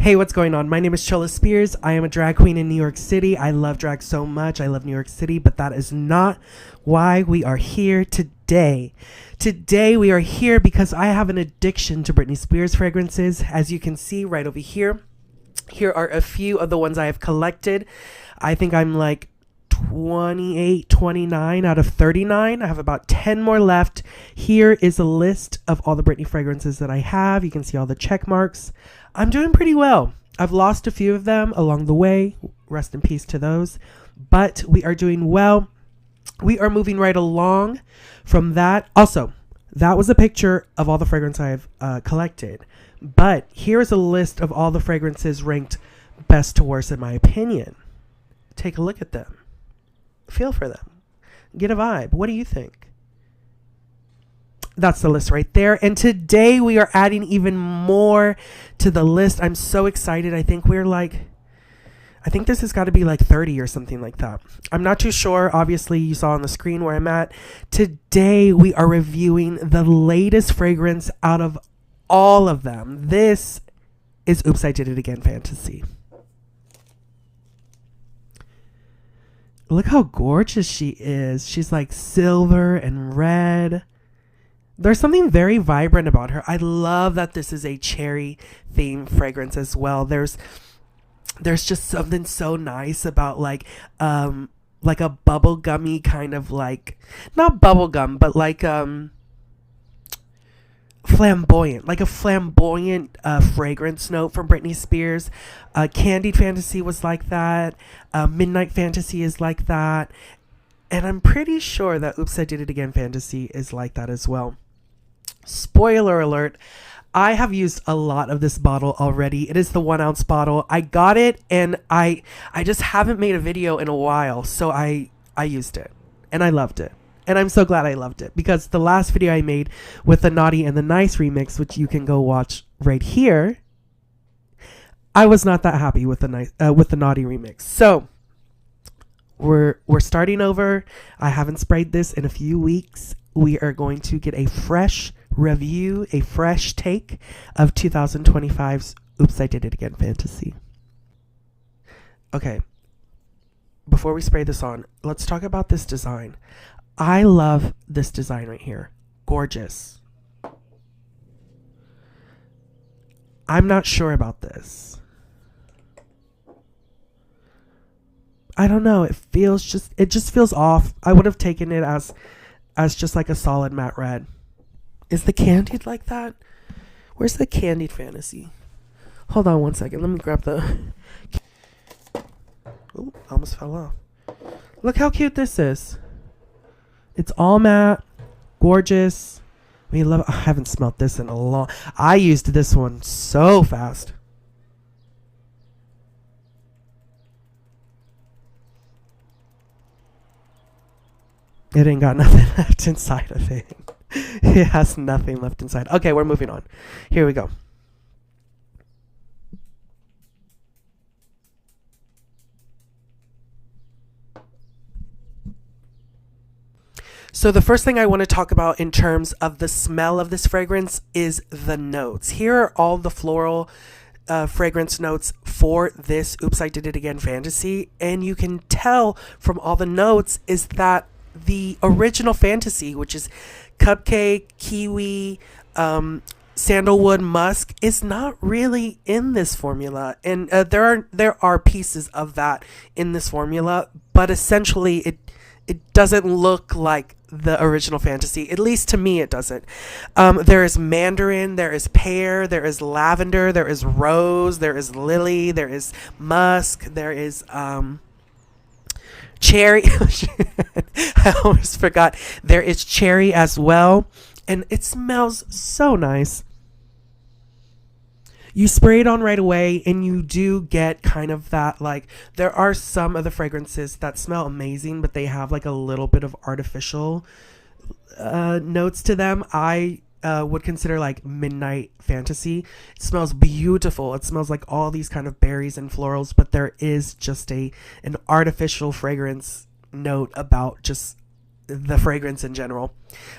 Hey, what's going on? My name is Chola Spears. I am a drag queen in New York City. I love drag so much. I love New York City, but that is not why we are here today. Today we are here because I have an addiction to Britney Spears fragrances. As you can see right over here, here are a few of the ones I have collected. I think I'm like 28, 29 out of 39. I have about 10 more left. Here is a list of all the Britney fragrances that I have. You can see all the check marks. I'm doing pretty well. I've lost a few of them along the way. Rest in peace to those. But we are doing well. We are moving right along from that. Also, that was a picture of all the fragrance I've collected. But here is a list of all the fragrances ranked best to worst in my opinion. Take a look at them. Feel for them. Get a vibe. What do you think? That's the list right there. And today we are adding even more to the list. I'm so excited. I think this has got to be like 30 or something like that. I'm not too sure. Obviously, you saw on the screen where I'm at. Today we are reviewing the latest fragrance out of all of them. This is Oops, I Did It Again Fantasy. Look how gorgeous she is. She's like silver and red. There's something very vibrant about her. I love that this is a cherry themed fragrance as well. There's just something so nice about like a bubblegummy kind of like, not bubblegum, but like flamboyant, like a flamboyant fragrance note from Britney Spears. Candied Fantasy was like that. Midnight Fantasy is like that. And I'm pretty sure that Oops, I Did It Again Fantasy is like that as well. Spoiler alert, I have used a lot of this bottle already. It is the 1 ounce bottle. I got it and I just haven't made a video in a while. So I used it and I loved it. And I'm so glad I loved it because the last video I made with the Naughty and the Nice remix, which you can go watch right here, I was not that happy with the Naughty remix. So we're starting over. I haven't sprayed this in a few weeks. We are going to get a fresh review, a fresh take of 2025's Oops, I Did It Again Fantasy. Okay, before we spray this on, let's talk about this design. I love this design right here. Gorgeous. I'm not sure about this. I don't know. It just feels off. I would have taken it as just like a solid matte red. Is the Candied like that? Where's the Candied Fantasy? Hold on one second. Let me grab the... Ooh, almost fell off. Look how cute this is. It's all matte. Gorgeous. I haven't smelled this in a long... I used this one so fast. It ain't got nothing left inside of it. It has nothing left inside. Okay, we're moving on. Here we go. So the first thing I want to talk about in terms of the smell of this fragrance is the notes. Here are all the floral fragrance notes for this Oops, I Did It Again Fantasy. And you can tell from all the notes is that the original Fantasy, which is cupcake, kiwi, sandalwood, musk, is not really in this formula. And there are pieces of that in this formula, but essentially it doesn't look like the original Fantasy. At least to me, it doesn't. There is mandarin, there is pear, there is lavender, there is rose, there is lily, there is musk, there is cherry. I almost forgot. There is cherry as well. And it smells so nice. You spray it on right away and you do get kind of that, like, there are some of the fragrances that smell amazing, but they have like a little bit of artificial notes to them. I would consider like Midnight Fantasy. It smells beautiful. It smells like all these kind of berries and florals, but there is just an artificial fragrance note about just the fragrance in general.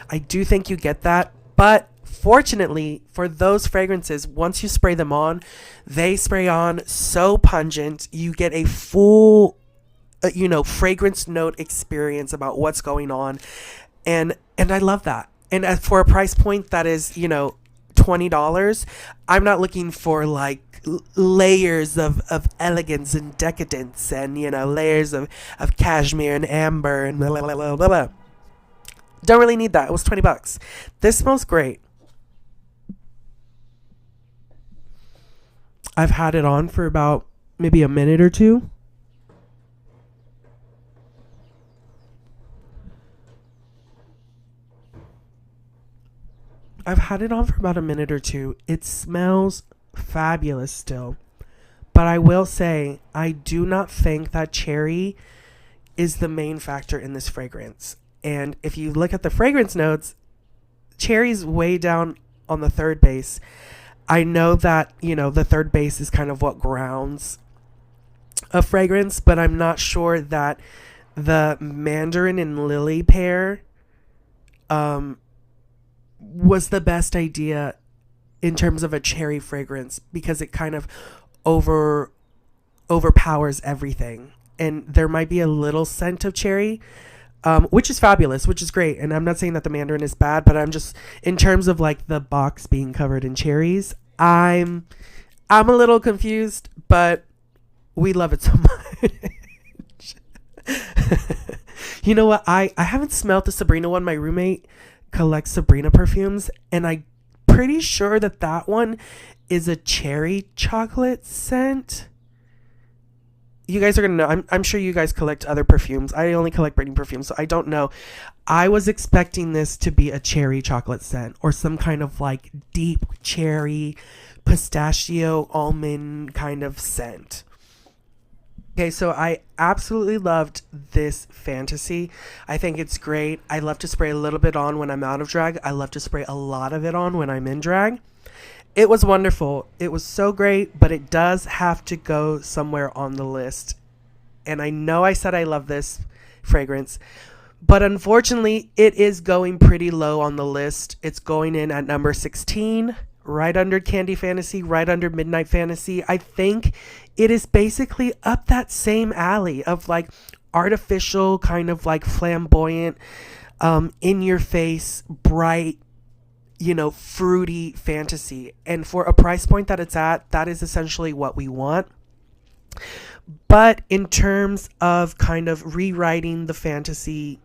I do think you get that, But fortunately for those fragrances, once you spray them on, they spray on so pungent, you get a full fragrance note experience about what's going on. And I love that. And for a price point that is, $20, I'm not looking for like layers of elegance and decadence and, layers of cashmere and amber and blah, blah, blah, blah, blah. Don't really need that. It was $20. This smells great. I've had it on for about maybe a minute or two. I've had it on for about a minute or two. It smells fabulous still. But I will say, I do not think that cherry is the main factor in this fragrance. And if you look at the fragrance notes, cherry's way down on the third base. I know that, the third base is kind of what grounds a fragrance, but I'm not sure that the mandarin and lily pair was the best idea in terms of a cherry fragrance, because it kind of overpowers everything. And there might be a little scent of cherry, which is fabulous, which is great. And I'm not saying that the mandarin is bad, but I'm just, in terms of like the box being covered in cherries, I'm a little confused, but we love it so much. You know what? I haven't smelled the Sabrina one. My roommate collects Sabrina perfumes, and I'm pretty sure that one is a cherry chocolate scent. You guys are gonna know. I'm sure you guys collect other perfumes. I only collect Britney perfumes, so I don't know. I was expecting this to be a cherry chocolate scent or some kind of like deep cherry, pistachio, almond kind of scent. Okay, so I absolutely loved this fantasy. I think it's great. I love to spray a little bit on when I'm out of drag. I love to spray a lot of it on when I'm in drag. It was wonderful. It was so great, but it does have to go somewhere on the list. And I know I said I love this fragrance, but unfortunately, it is going pretty low on the list. It's going in at number 16, right under Candy Fantasy, right under Midnight Fantasy. I think it is basically up that same alley of like artificial, kind of like flamboyant, in your face, bright, fruity fantasy. And for a price point that it's at, that is essentially what we want. But in terms of kind of rewriting the fantasy,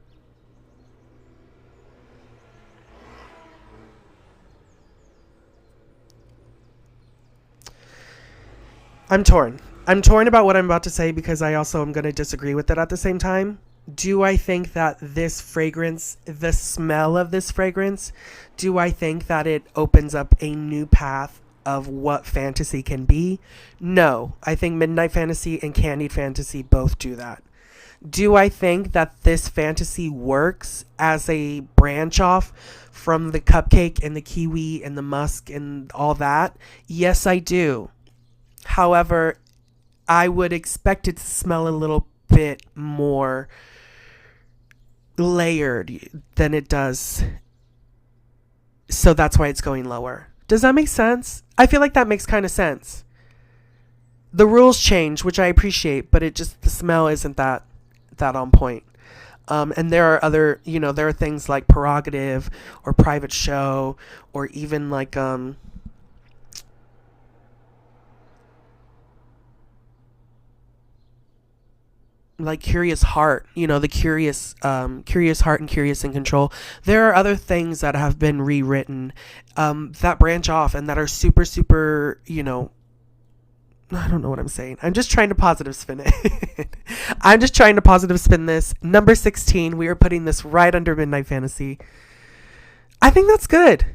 I'm torn. I'm torn about what I'm about to say, because I also am going to disagree with it at the same time. Do I think that this fragrance, the smell of this fragrance, do I think that it opens up a new path of what fantasy can be? No. I think Midnight Fantasy and Candied Fantasy both do that. Do I think that this fantasy works as a branch off from the cupcake and the kiwi and the musk and all that? Yes, I do. However, I would expect it to smell a little bit more layered than it does. So that's why it's going lower. Does that make sense? I feel like that makes kind of sense. The rules change, which I appreciate, but the smell isn't that on point. And there are other, there are things like Prerogative or Private Show, or even like Curious Heart, the Curious Heart and Curious in Control. There are other things that have been rewritten that branch off and that are super, super, I don't know what I'm saying. I'm just trying to positive spin it. I'm just trying to positive spin this. Number 16, we are putting this right under Midnight Fantasy. I think that's good.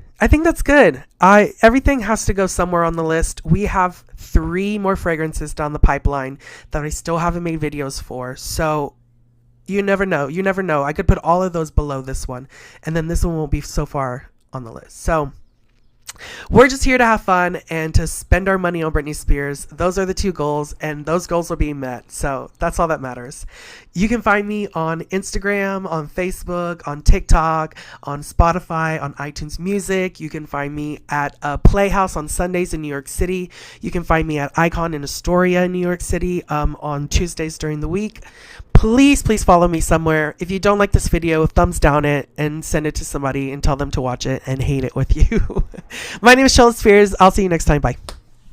Everything has to go somewhere on the list. We have 3 more fragrances down the pipeline that I still haven't made videos for. So you never know. I could put all of those below this one, and then this one won't be so far on the list. So We're just here to have fun and to spend our money on Britney Spears. Those are the two goals, and those goals are being met. So that's all that matters. You can find me on Instagram, on Facebook, on TikTok, on Spotify, on iTunes Music. You can find me at a Playhouse on Sundays in New York City. You can find me at Icon in Astoria in New York City on Tuesdays during the week. Please, please follow me somewhere. If you don't like this video, thumbs down it and send it to somebody and tell them to watch it and hate it with you. My name is Charlotte Spears. I'll see you next time. Bye.